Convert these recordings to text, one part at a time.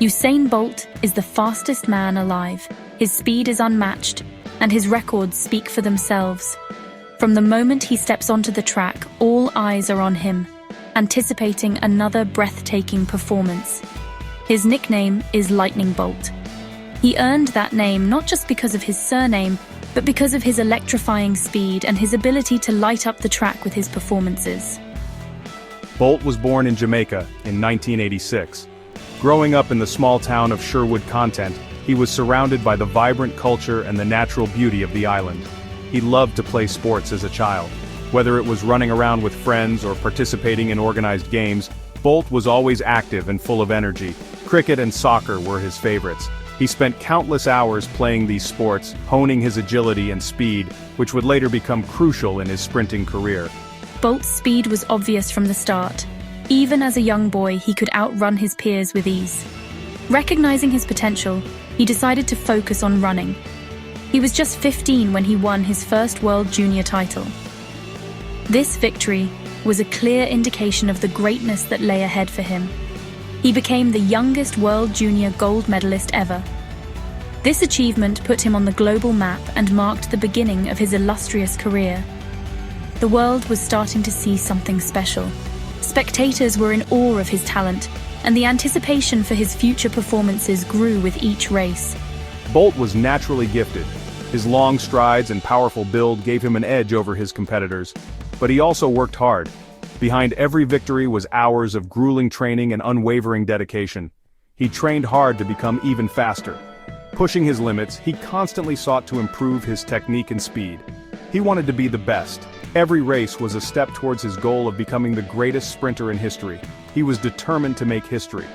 Usain Bolt is the fastest man alive. His speed is unmatched, and his records speak for themselves. From the moment he steps onto the track, all eyes are on him, anticipating another breathtaking performance. His nickname is Lightning Bolt. He earned that name not just because of his surname, but because of his electrifying speed and his ability to light up the track with his performances. Bolt was born in Jamaica in 1986. Growing up in the small town of Sherwood Content, he was surrounded by the vibrant culture and the natural beauty of the island. He loved to play sports as a child. Whether it was running around with friends or participating in organized games, Bolt was always active and full of energy. Cricket and soccer were his favorites. He spent countless hours playing these sports, honing his agility and speed, which would later become crucial in his sprinting career. Bolt's speed was obvious from the start. Even as a young boy, he could outrun his peers with ease. Recognizing his potential, he decided to focus on running. He was just 15 when he won his first World Junior title. This victory was a clear indication of the greatness that lay ahead for him. He became the youngest World Junior gold medalist ever. This achievement put him on the global map and marked the beginning of his illustrious career. The world was starting to see something special. Spectators were in awe of his talent, and the anticipation for his future performances grew with each race. Bolt was naturally gifted. His long strides and powerful build gave him an edge over his competitors, but he also worked hard. Behind every victory was hours of grueling training and unwavering dedication. He trained hard to become even faster. Pushing his limits, he constantly sought to improve his technique and speed. He wanted to be the best. Every race was a step towards his goal of becoming the greatest sprinter in history. He was determined to make history.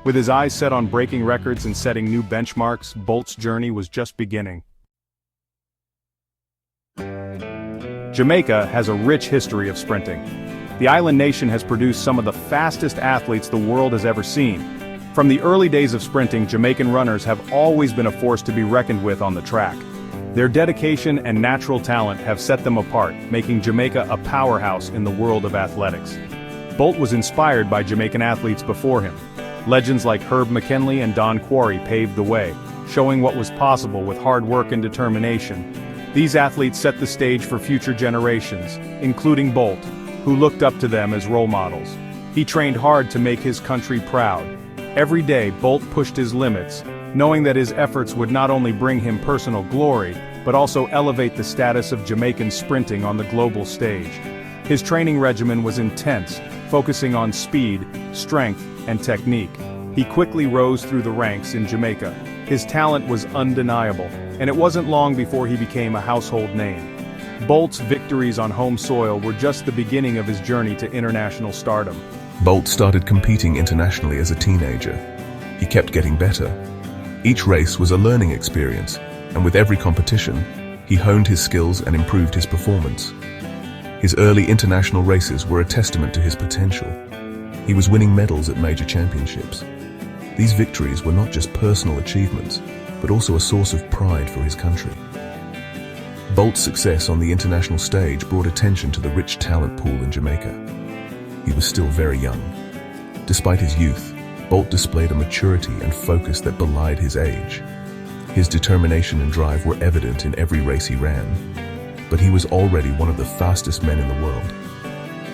With his eyes set on breaking records and setting new benchmarks, Bolt's journey was just beginning. Jamaica has a rich history of sprinting. The island nation has produced some of the fastest athletes the world has ever seen. From the early days of sprinting, Jamaican runners have always been a force to be reckoned with on the track. Their dedication and natural talent have set them apart, making Jamaica a powerhouse in the world of athletics. Bolt was inspired by Jamaican athletes before him. Legends like Herb McKinley and Don Quarry paved the way, showing what was possible with hard work and determination. These athletes set the stage for future generations, including Bolt, who looked up to them as role models. He trained hard to make his country proud. Every day, Bolt pushed his limits, knowing that his efforts would not only bring him personal glory, but also elevate the status of Jamaican sprinting on the global stage. His training regimen was intense, focusing on speed, strength, and technique. He quickly rose through the ranks in Jamaica. His talent was undeniable, and it wasn't long before he became a household name. Bolt's victories on home soil were just the beginning of his journey to international stardom. Bolt started competing internationally as a teenager. He kept getting better. Each race was a learning experience, and with every competition, he honed his skills and improved his performance. His early international races were a testament to his potential. He was winning medals at major championships. These victories were not just personal achievements, but also a source of pride for his country. Bolt's success on the international stage brought attention to the rich talent pool in Jamaica. He was still very young. Despite his youth, Bolt displayed a maturity and focus that belied his age. His determination and drive were evident in every race he ran, but he was already one of the fastest men in the world.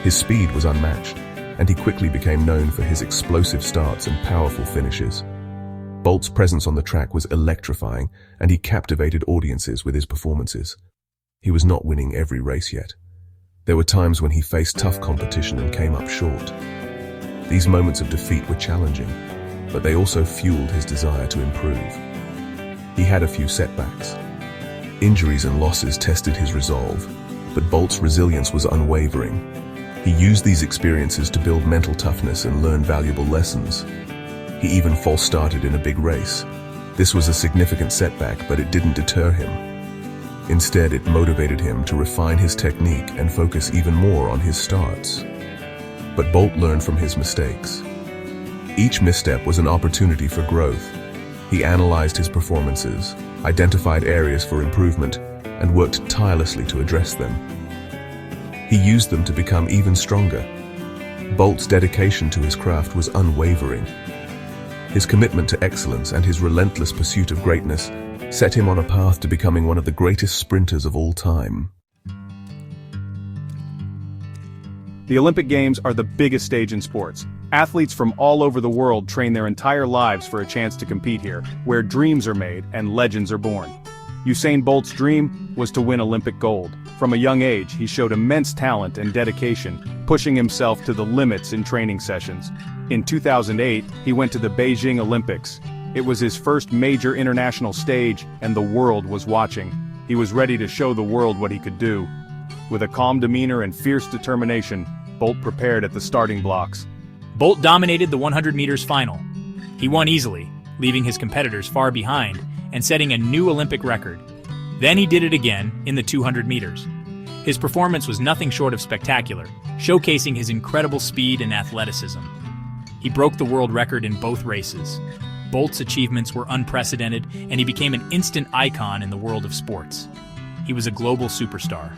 His speed was unmatched, and he quickly became known for his explosive starts and powerful finishes. Bolt's presence on the track was electrifying, and he captivated audiences with his performances. He was not winning every race yet. There were times when he faced tough competition and came up short. These moments of defeat were challenging, but they also fueled his desire to improve. He had a few setbacks. Injuries and losses tested his resolve, but Bolt's resilience was unwavering. He used these experiences to build mental toughness and learn valuable lessons. He even false started in a big race. This was a significant setback, but it didn't deter him. Instead, it motivated him to refine his technique and focus even more on his starts. But Bolt learned from his mistakes. Each misstep was an opportunity for growth. He analyzed his performances, identified areas for improvement, and worked tirelessly to address them. He used them to become even stronger. Bolt's dedication to his craft was unwavering. His commitment to excellence and his relentless pursuit of greatness set him on a path to becoming one of the greatest sprinters of all time. The Olympic Games are the biggest stage in sports. Athletes from all over the world train their entire lives for a chance to compete here, where dreams are made and legends are born. Usain Bolt's dream was to win Olympic gold. From a young age, he showed immense talent and dedication, pushing himself to the limits in training sessions. In 2008, he went to the Beijing Olympics. It was his first major international stage, and the world was watching. He was ready to show the world what he could do. With a calm demeanor and fierce determination, Bolt prepared at the starting blocks. Bolt dominated the 100 meters final. He won easily, leaving his competitors far behind and setting a new Olympic record. Then he did it again in the 200 meters. His performance was nothing short of spectacular, showcasing his incredible speed and athleticism. He broke the world record in both races. Bolt's achievements were unprecedented, and he became an instant icon in the world of sports. He was a global superstar.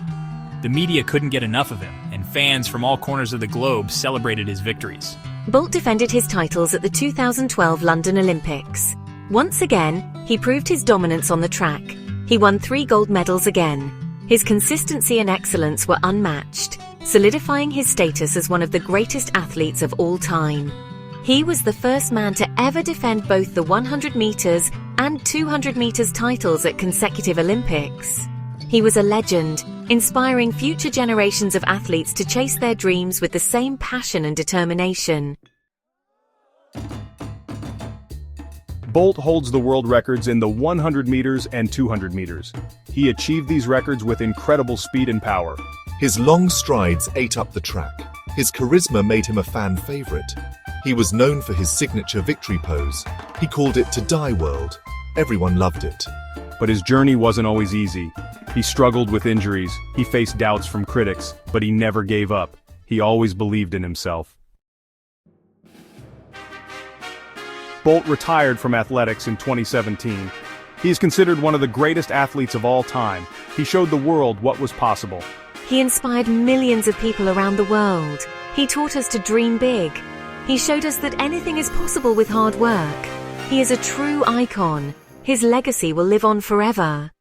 The media couldn't get enough of him, and fans from all corners of the globe celebrated his victories. Bolt defended his titles at the 2012 London Olympics. Once again, he proved his dominance on the track. He won 3 gold medals again. His consistency and excellence were unmatched, solidifying his status as one of the greatest athletes of all time. He was the first man to ever defend both the 100 meters and 200 meters titles at consecutive Olympics. He was a legend, inspiring future generations of athletes to chase their dreams with the same passion and determination. Bolt holds the world records in the 100 meters and 200 meters. He achieved these records with incredible speed and power. His long strides ate up the track. His charisma made him a fan favorite. He was known for his signature victory pose. He called it "to die world." Everyone loved it. But his journey wasn't always easy. He struggled with injuries, he faced doubts from critics, but he never gave up. He always believed in himself. Bolt retired from athletics in 2017. He is considered one of the greatest athletes of all time. He showed the world what was possible. He inspired millions of people around the world. He taught us to dream big. He showed us that anything is possible with hard work. He is a true icon. His legacy will live on forever.